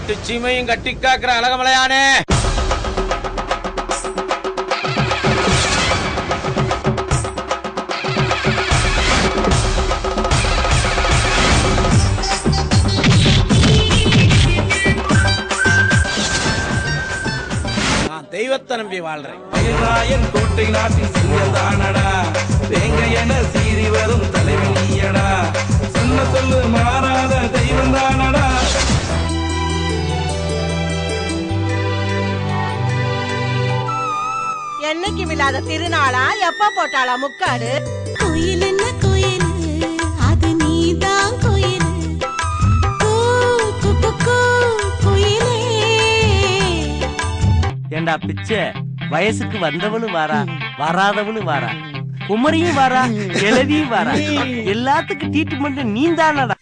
எட்டு சீமையும் கட்டி காக்குற அழகமலையானே. தெய்வத்தை நம்பி வாழ்றேன். கோட்டை நாட்டின் சிங்கந்தானடா, வேங்கையன சீறி வரும் தலைவலியடா, சொன்ன சொல்லு மாறாத தெய்வம் தானடா. என்னைக்கு இல்லாத திருநாளா, எப்ப போட்டாளா முக்காடு? கோயில் என்ன கோயில், அது நீதான் கோயில். கோயிலே ஏண்டா பிச்சை, வயசுக்கு வந்தவனு வாரா, வராதவனு வாரா, குமரியும் வாரா, கிழவியும் வாரா, எல்லாத்துக்கும் ட்ரீட்மெண்ட் நீ தானடா.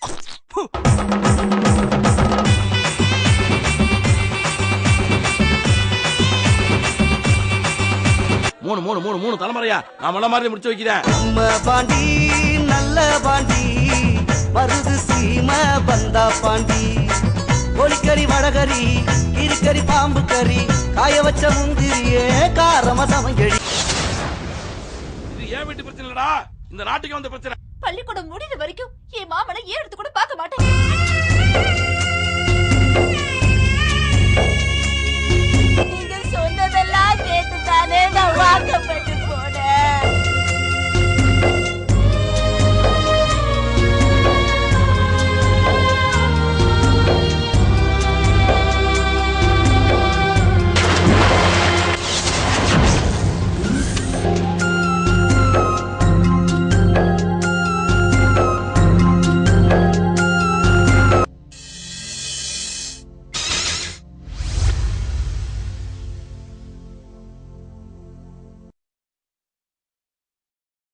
மூணு மூணு மூணு மூணு தலைமுறையா நான் மலை மாதிரி முடிச்சு வைக்கிறேன். நம்ம பாண்டி நல்ல பாண்டி, மருது சீம பந்தா பாண்டி, கோழிக்கறி வடகரி கிரிக்கறி பாம்பு கறி, காய வச்ச முந்திரியே காரம சமையடி. இது ஏன் வீட்டு பிரச்சனை இல்லடா, இந்த நாட்டுக்கு வந்த பிரச்சனை. பள்ளிக்கூடம் முடிந்த வரைக்கும் என் மாமனை ஏன் எடுத்து கூட பார்க்க மாட்டேன்.